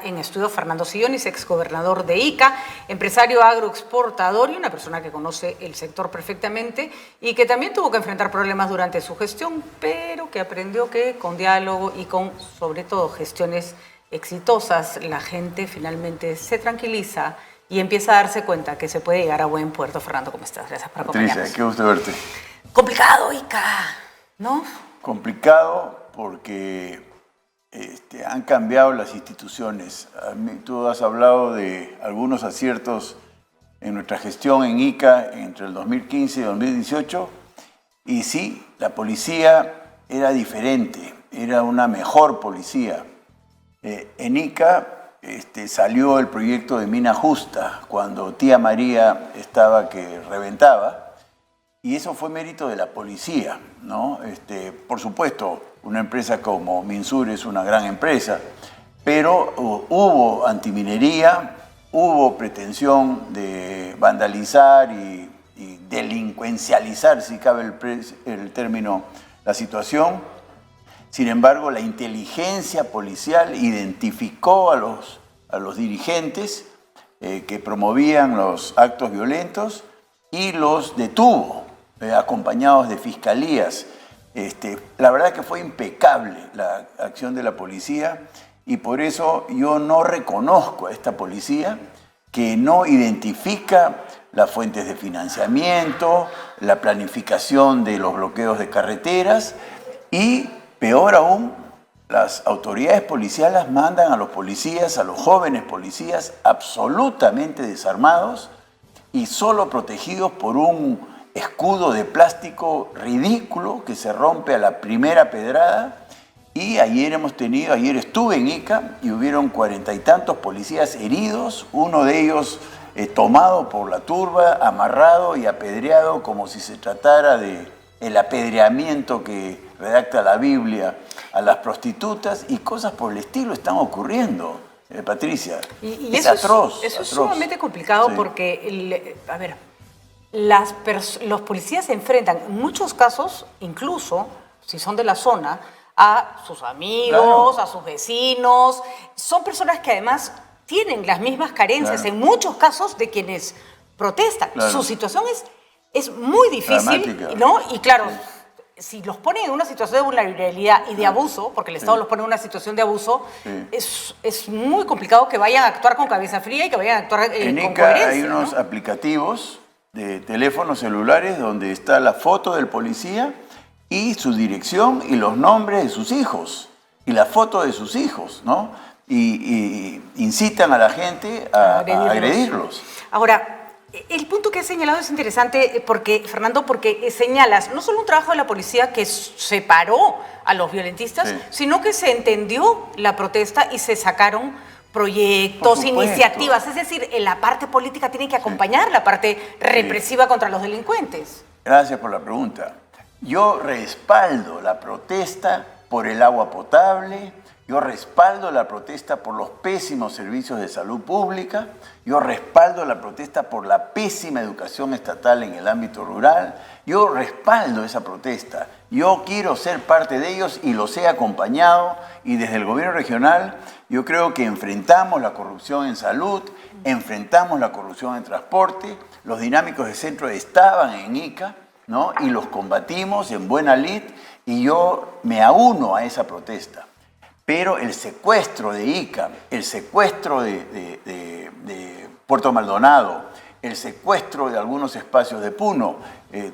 En estudio Fernando Sillonis, exgobernador de Ica, empresario agroexportador y una persona que conoce el sector perfectamente y que también tuvo que enfrentar problemas durante su gestión, pero que aprendió que con diálogo y con, sobre todo, gestiones exitosas, la gente finalmente se tranquiliza y empieza a darse cuenta que se puede llegar a buen puerto. Fernando, ¿cómo estás? Gracias por acompañarnos. Patricia, qué gusto verte. Complicado, Ica, ¿no? Complicado porque han cambiado las instituciones. Tú has hablado de algunos aciertos en nuestra gestión en Ica entre el 2015 y 2018. Y sí, la policía era diferente, era una mejor policía. En Ica salió el proyecto de Mina Justa cuando Tía María estaba que reventaba. Y eso fue mérito de la policía, ¿no? Por supuesto, una empresa como Minsur es una gran empresa, pero hubo antiminería, hubo pretensión de vandalizar y delincuencializar, si cabe el término, la situación. Sin embargo, la inteligencia policial identificó a los dirigentes que promovían los actos violentos y los detuvo, acompañados de fiscalías. La verdad que fue impecable la acción de la policía y por eso yo no reconozco a esta policía que no identifica las fuentes de financiamiento, la planificación de los bloqueos de carreteras y, peor aún, las autoridades policiales mandan a los policías, a los jóvenes policías, absolutamente desarmados y solo protegidos por un escudo de plástico ridículo que se rompe a la primera pedrada. Y ayer estuve en Ica y hubieron 40 y tantos policías heridos, uno de ellos tomado por la turba, amarrado y apedreado como si se tratara de el apedreamiento que redacta la Biblia a las prostitutas, y cosas por el estilo están ocurriendo, Patricia. Y es eso atroz. Eso es sumamente complicado, sí. Porque, los policías se enfrentan, en muchos casos, incluso si son de la zona, a sus amigos, claro, a sus vecinos. Son personas que además tienen las mismas carencias, claro, en muchos casos de quienes protestan. Claro. Su situación es muy difícil, dramática, ¿no? Y claro, sí, si los ponen en una situación de vulnerabilidad y de abuso, porque el Estado, sí, los pone en una situación de abuso, sí, es muy complicado que vayan a actuar con cabeza fría y que vayan a actuar en con Ica coherencia. Hay unos, ¿no?, aplicativos de teléfonos celulares donde está la foto del policía y su dirección y los nombres de sus hijos y la foto de sus hijos, ¿no? Y incitan a la gente a agredirlos. Ahora, el punto que has señalado es interesante porque, Fernando, porque señalas no solo un trabajo de la policía que separó a los violentistas, sí, sino que se entendió la protesta y se sacaron proyectos, iniciativas. Es decir, la parte política tiene que acompañar, sí, la parte represiva, sí, contra los delincuentes. Gracias por la pregunta. Yo respaldo la protesta por el agua potable, yo respaldo la protesta por los pésimos servicios de salud pública, yo respaldo la protesta por la pésima educación estatal en el ámbito rural, yo respaldo esa protesta. Yo quiero ser parte de ellos y los he acompañado, y desde el gobierno regional yo creo que enfrentamos la corrupción en salud, enfrentamos la corrupción en transporte, los dinámicos de centro estaban en Ica, ¿no? Y los combatimos en buena lid y yo me auno a esa protesta. Pero el secuestro de Ica, el secuestro de Puerto Maldonado, el secuestro de algunos espacios de Puno,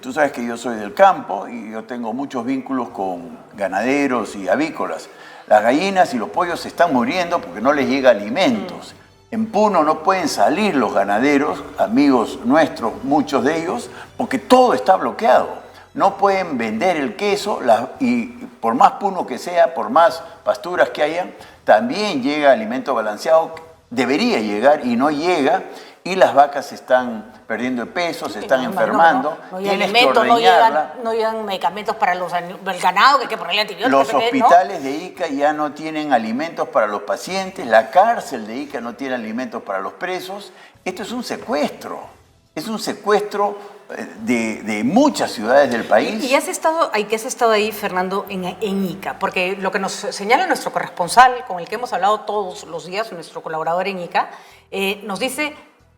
tú sabes que yo soy del campo y yo tengo muchos vínculos con ganaderos y avícolas. Las gallinas y los pollos se están muriendo porque no les llega alimentos. En Puno no pueden salir los ganaderos, amigos nuestros, muchos de ellos, porque todo está bloqueado. No pueden vender el queso y por más Puno que sea, por más pasturas que hayan, también llega alimento balanceado, debería llegar y no llega, y las vacas se están perdiendo de peso, se están enfermando. No hay alimentos, no llegan medicamentos para el ganado, que hay que ponerle antibióticos. Los hospitales de Ica ya no tienen alimentos para los pacientes, la cárcel de Ica no tiene alimentos para los presos. Esto es un secuestro de muchas ciudades del país. ¿Y has estado ahí, Fernando, en Ica? Porque lo que nos señala nuestro corresponsal, con el que hemos hablado todos los días, nuestro colaborador en Ica, nos dice,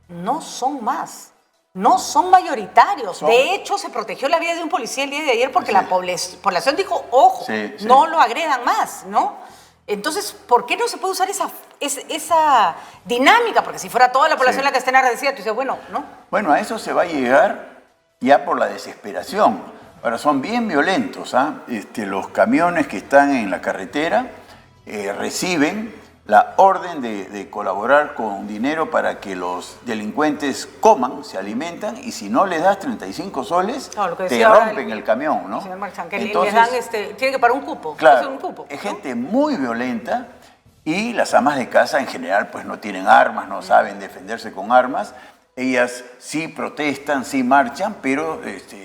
no son más. No son mayoritarios. De hecho, se protegió la vida de un policía el día de ayer porque la población dijo, ojo, no lo agredan más, ¿no? Entonces, ¿por qué no se puede usar esa dinámica? Porque si fuera toda la población la que esté agradecida, tú dices, bueno, ¿no? Bueno, a eso se va a llegar ya por la desesperación. Ahora, son bien violentos, ¿ah? Los camiones que están en la carretera reciben la orden de colaborar con dinero para que los delincuentes coman, se alimentan, y si no les das 35 soles, te rompen el camión, ¿no? Señor Marchán, que entonces, les dan, tiene que pagar un cupo. Claro, un cupo, es gente muy violenta, y las amas de casa en general pues no tienen armas, no saben defenderse con armas. Ellas sí protestan, sí marchan, pero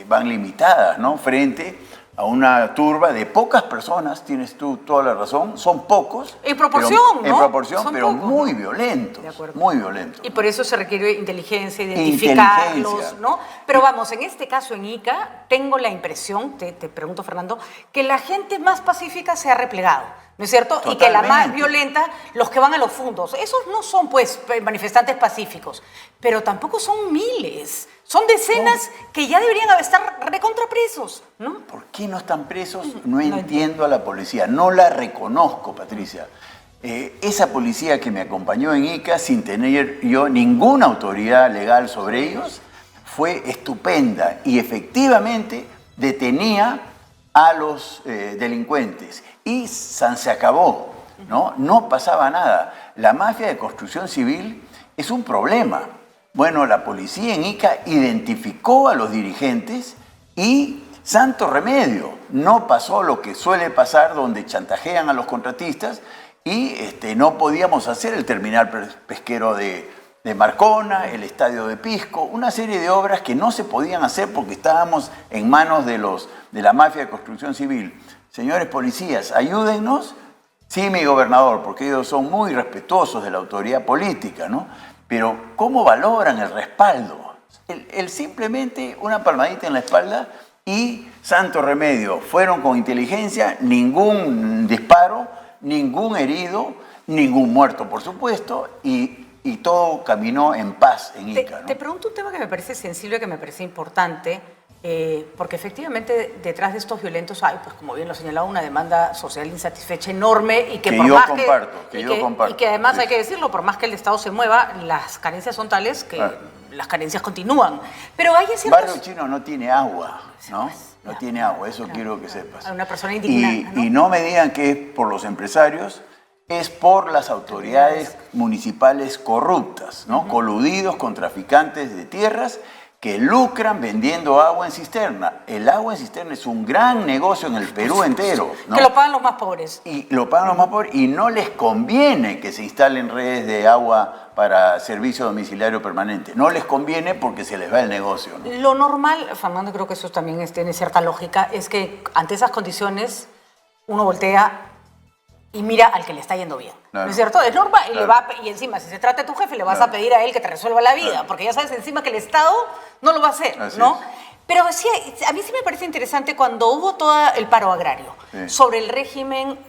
van limitadas, ¿no? Frente a una turba de pocas personas, tienes tú toda la razón, son pocos. En proporción, pero, ¿no? En proporción, son pero pocos, muy ¿no? violentos. De acuerdo. Muy violentos. Y por eso se requiere inteligencia, identificarlos, ¿no? Pero vamos, en este caso en Ica, tengo la impresión, te pregunto, Fernando, que la gente más pacífica se ha replegado, ¿no es cierto? Totalmente. Y que la más violenta, los que van a los fundos, esos no son pues manifestantes pacíficos, pero tampoco son miles. Son decenas que ya deberían estar recontrapresos, ¿no? ¿Por qué no están presos? No entiendo a la policía. No la reconozco, Patricia. Esa policía que me acompañó en Ica, sin tener yo ninguna autoridad legal sobre ellos, fue estupenda y efectivamente detenía a los delincuentes. Y se acabó, ¿no? No pasaba nada. La mafia de construcción civil es un problema. Bueno, la policía en Ica identificó a los dirigentes y santo remedio, no pasó lo que suele pasar donde chantajean a los contratistas y no podíamos hacer el terminal pesquero de Marcona, el estadio de Pisco, una serie de obras que no se podían hacer porque estábamos en manos de la mafia de construcción civil. Señores policías, ayúdennos. Sí, mi gobernador, porque ellos son muy respetuosos de la autoridad política, ¿no? Pero ¿cómo valoran el respaldo? El simplemente una palmadita en la espalda y santo remedio. Fueron con inteligencia, ningún disparo, ningún herido, ningún muerto, por supuesto, y todo caminó en paz en Ica, ¿no? Te pregunto un tema que me parece sensible, que me parece importante, porque efectivamente detrás de estos violentos hay, pues como bien lo señalaba, una demanda social insatisfecha enorme y que por más y que además hay que decirlo, por más que el Estado se mueva, las carencias son tales que las carencias continúan. Pero hay ciertos... Barrio Chino no tiene agua, ¿no? No tiene agua, eso quiero que sepas. Hay una persona indignada, ¿no? Y no me digan que es por los empresarios, es por las autoridades municipales corruptas, ¿no? Coludidos con traficantes de tierras que lucran vendiendo agua en cisterna. El agua en cisterna es un gran negocio en el Perú entero, ¿no? Que lo pagan los más pobres. Y lo pagan los más pobres y no les conviene que se instalen redes de agua para servicio domiciliario permanente. No les conviene porque se les va el negocio, ¿no? Lo normal, Fernando, creo que eso también tiene cierta lógica, es que ante esas condiciones uno voltea y mira al que le está yendo bien. Claro. ¿No es cierto? Es normal. Claro. Y encima, si se trata de tu jefe, le vas a pedir a él que te resuelva la vida, porque ya sabes encima que el Estado no lo va a hacer, así ¿no? Es. Pero sí, a mí sí me parece interesante cuando hubo todo el paro agrario sobre el régimen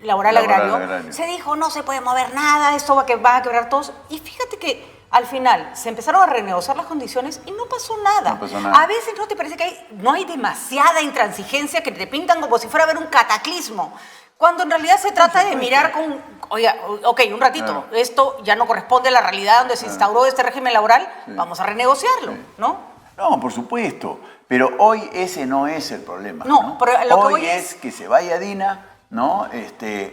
laboral agrario, se dijo, no se puede mover nada, esto va a quebrar todos. Y fíjate que al final se empezaron a renegociar las condiciones y no pasó nada. No pasó nada. A veces no te parece que no hay demasiada intransigencia, que te pintan como si fuera a haber un cataclismo. Cuando en realidad se trata de mirar con, oiga, ok, un ratito, esto ya no corresponde a la realidad donde se instauró este régimen laboral, vamos a renegociarlo, ¿no? No, por supuesto, pero hoy ese no es el problema. No, pero lo que hoy es que se vaya Dina, ¿no?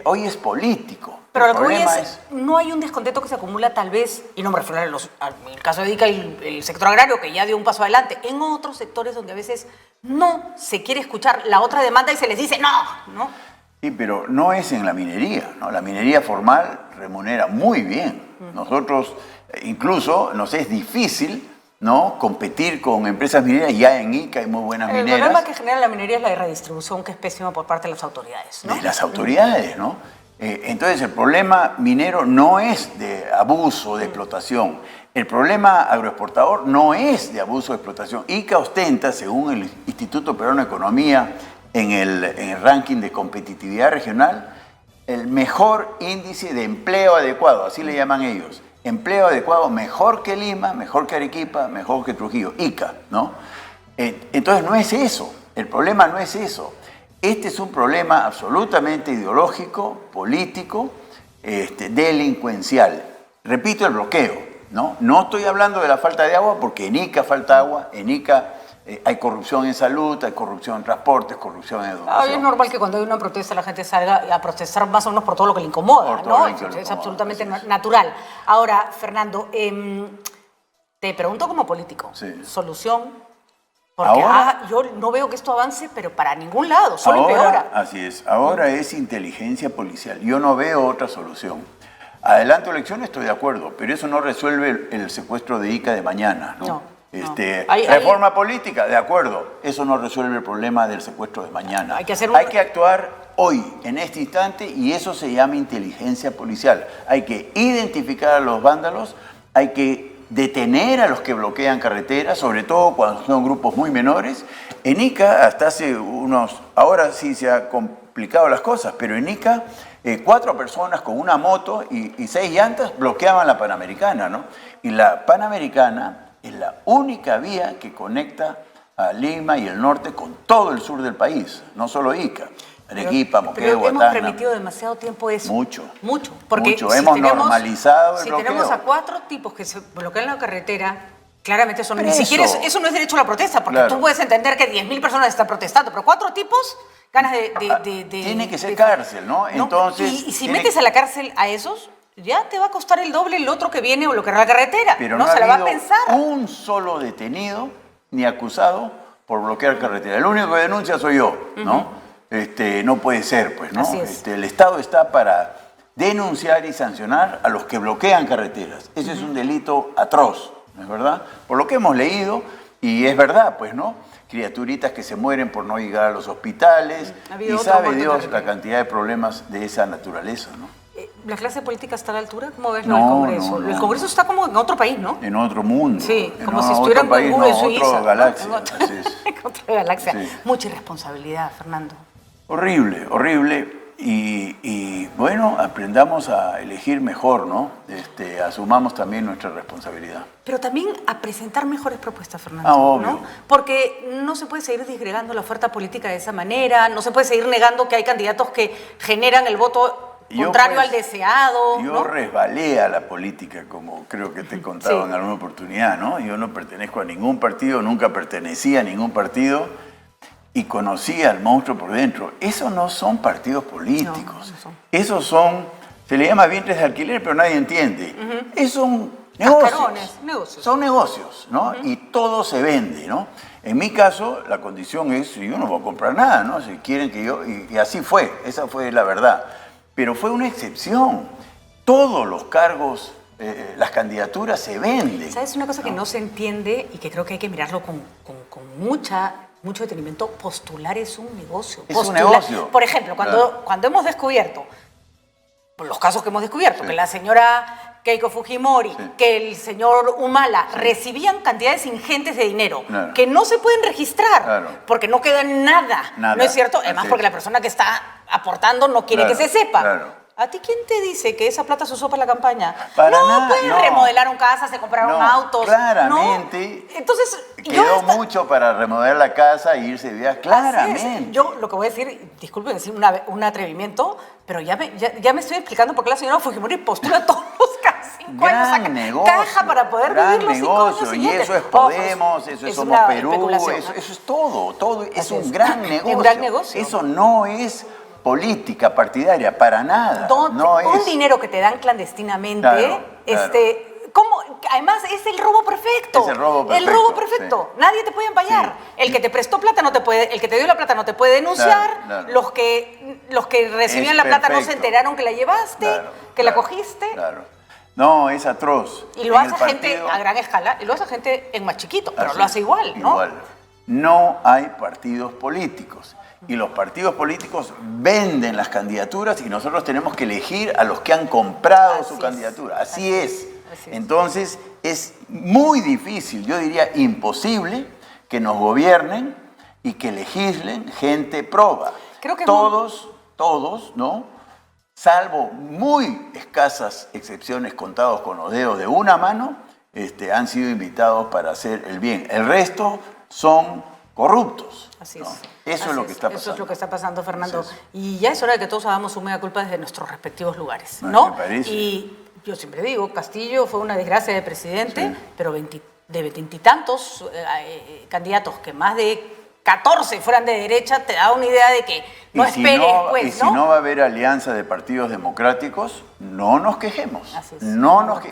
Hoy es político. Pero lo que hoy es, no hay un descontento que se acumula tal vez, y no me refiero al caso de Ica y el sector agrario, que ya dio un paso adelante, en otros sectores donde a veces no se quiere escuchar la otra demanda y se les dice no, ¿no? Sí, pero no es en la minería, ¿no? La minería formal remunera muy bien. Nosotros, incluso, nos es difícil, ¿no? Competir con empresas mineras. Ya en Ica hay muy buenas mineras. El problema que genera la minería es la redistribución, que es pésima por parte de las autoridades, ¿no? De las autoridades, ¿no? Entonces el problema minero no es de abuso, de explotación. El problema agroexportador no es de abuso, de explotación. Ica ostenta, según el Instituto Peruano de Economía, en el ranking de competitividad regional, el mejor índice de empleo adecuado, así le llaman ellos. Empleo adecuado mejor que Lima, mejor que Arequipa, mejor que Trujillo, Ica, ¿no? Entonces no es eso, el problema no es eso. Este es un problema absolutamente ideológico, político, delincuencial. Repito, el bloqueo, ¿no? No estoy hablando de la falta de agua, porque en Ica falta agua, en Ica hay corrupción en salud, hay corrupción en transportes, corrupción en educación. Es normal que cuando hay una protesta la gente salga a protestar más o menos por todo lo que le incomoda, ¿no? Es absolutamente natural. Ahora, Fernando, te pregunto como político, ¿solución? Porque yo no veo que esto avance, pero para ningún lado, solo empeora. Así es, ahora es inteligencia policial. Yo no veo otra solución. Adelanto elecciones, estoy de acuerdo, pero eso no resuelve el secuestro de Ica de mañana, ¿no? Reforma política, de acuerdo, eso no resuelve el problema del secuestro de mañana. Hay que actuar hoy, en este instante, y eso se llama inteligencia policial. Hay que identificar a los vándalos, hay que detener a los que bloquean carreteras, sobre todo cuando son grupos muy menores. En Ica, hasta hace ahora sí se han complicado las cosas, pero en Ica 4 personas con una moto y 6 llantas bloqueaban la Panamericana, ¿no? Y la Panamericana es la única vía que conecta a Lima y el norte con todo el sur del país, no solo Ica. Arequipa, Moquegua, Pero hemos permitido demasiado tiempo eso. Mucho. Porque mucho. Hemos normalizado el bloqueo. Si tenemos a 4 tipos que se bloquean la carretera, claramente eso ni siquiera eso no es derecho a la protesta, porque tú puedes entender que 10.000 personas están protestando, pero 4 tipos, ganas de tiene que ser cárcel, ¿no? Entonces, y si metes a la cárcel a esos, ya te va a costar el doble el otro que viene a bloquear la carretera. Pero no se la va a pensar. Un solo detenido ni acusado por bloquear carretera. El único que denuncia soy yo, ¿no? No puede ser, pues, ¿no? El Estado está para denunciar y sancionar a los que bloquean carreteras. Ese es un delito atroz, ¿no es verdad? Por lo que hemos leído, y es verdad, pues, ¿no? Criaturitas que se mueren por no llegar a los hospitales, y sabe Dios la cantidad de problemas de esa naturaleza, ¿no? ¿La clase política está a la altura? ¿Cómo ves el Congreso? No. El Congreso está como en otro país, ¿no? En otro mundo. Sí, como si estuvieran en Suiza. Otra galaxia. Otra galaxia. Sí. Mucha irresponsabilidad, Fernando. Horrible, horrible. Y bueno, aprendamos a elegir mejor, ¿no? Asumamos también nuestra responsabilidad. Pero también a presentar mejores propuestas, Fernando. Obvio. ¿No? Porque no se puede seguir disgregando la oferta política de esa manera, no se puede seguir negando que hay candidatos que generan el voto contrario al deseado. Yo resbalé a la política, como creo que te he contado en alguna oportunidad, ¿no? Yo no pertenezco a ningún partido, nunca pertenecí a ningún partido y conocí al monstruo por dentro. Esos no son partidos políticos. No son. Esos son, se le llama vientres de alquiler, pero nadie entiende. Esos son negocios. Son negocios, ¿no? Y todo se vende, ¿no? En mi caso, la condición es, yo no voy a comprar nada, ¿no? Si quieren que yo... Y así fue, esa fue la verdad. Pero fue una excepción. Todos los cargos, las candidaturas se venden. ¿Sabes una cosa que no se entiende y que creo que hay que mirarlo con mucho detenimiento? Postular es un negocio. Es un negocio. Por ejemplo, cuando hemos descubierto, por los casos que hemos descubierto, que la señora Keiko Fujimori, que el señor Humala recibían cantidades ingentes de dinero que no se pueden registrar porque no queda nada. ¿No es cierto? Además, porque la persona que está aportando no quiere que se sepa. ¿A ti quién te dice que esa plata se usó para la campaña? Pueden remodelaron casas, se compraron autos. Claramente. Entonces, quedó mucho para remodelar la casa e irse de viaje. Claramente. Yo lo que voy a decir, disculpen decir un atrevimiento, pero ya me estoy explicando por qué la señora Fujimori postula todos los 5 años. Caja para poder vivir los 5 años siguientes. Y eso es Podemos, eso es Somos Perú, eso es todo. Todo es un gran negocio. Un gran negocio. Eso no es política partidaria, para nada. Un dinero que te dan clandestinamente, ¿cómo? Además es el robo perfecto. Es el robo perfecto. Sí. Nadie te puede empañar. Sí. El que te prestó plata no te puede, el que te dio la plata no te puede denunciar. Los que recibían la plata no se enteraron que la llevaste, que la cogiste. No, es atroz. Y lo hace gente a gran escala, y lo hace gente en más chiquito, pero lo hace igual, ¿no? no hay partidos políticos. Y los partidos políticos venden las candidaturas y nosotros tenemos que elegir a los que han comprado su candidatura. Así es. Entonces, es muy difícil, yo diría imposible, que nos gobiernen y que legislen gente proba. Creo que todos, ¿no? Salvo muy escasas excepciones contados con los dedos de una mano, han sido invitados para hacer el bien. El resto son corruptos. Así ¿no? es. Eso es lo que está pasando. Eso es lo que está pasando, Fernando. Entonces, y ya es hora de que todos hagamos su mea culpa desde nuestros respectivos lugares, ¿no? Me parece. Y yo siempre digo, Castillo fue una desgracia de presidente, Sí. pero de veintitantos candidatos que más de 14 fueran de derecha, te da una idea de que no esperes después, y si no va a haber alianza de partidos democráticos, no nos quejemos. Así es.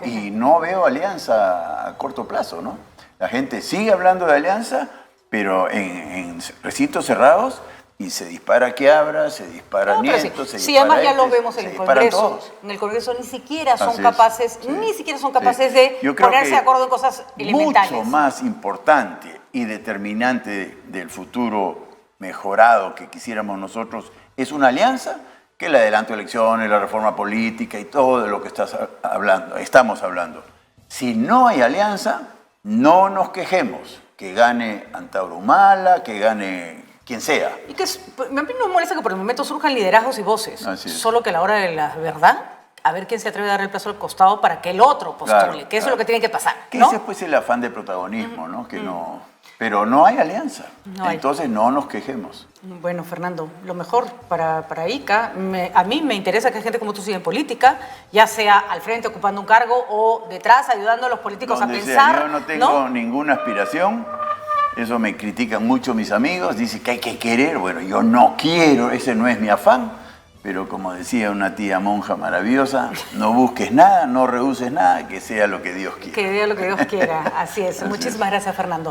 Y no veo alianza a corto plazo, ¿no? La gente sigue hablando de alianza, pero en recintos cerrados, y se dispara Quiabra, se dispara Nieto, se dispara sí, además ya lo Estes, vemos en se el disparan Congreso. todos. En el Congreso ni siquiera son Así es, capaces, sí. ni siquiera son capaces de Yo creo ponerse que de acuerdo en cosas elementales. mucho más importante y determinante del futuro mejorado que quisiéramos nosotros es una alianza que el adelanto de elecciones, la reforma política y todo de lo que estamos hablando. Si no hay alianza, no nos quejemos. Que gane Antauro Humala, que gane quien sea. Y que a mí no me molesta que por el momento surjan liderazgos y voces. Así es. Solo que a la hora de la verdad, a ver quién se atreve a dar el paso al costado para que el otro postule, Claro, que eso es lo que tiene que pasar. Que ¿no? ese pues el afán de protagonismo, ¿no? Que no. Pero no hay alianza. No hay. Entonces no nos quejemos. Bueno, Fernando, lo mejor para ICA, a mí me interesa que gente como tú siga en política, ya sea al frente ocupando un cargo o detrás ayudando a los políticos Donde a sea. pensar. Yo no tengo ninguna aspiración. Eso me critican mucho mis amigos. Dicen que hay que querer. Bueno, yo no quiero. Ese no es mi afán. Pero como decía una tía monja maravillosa, no busques nada, no rehuses nada, que sea lo que Dios quiera. Que sea lo que Dios quiera. Así es. Muchísimas gracias, Fernando.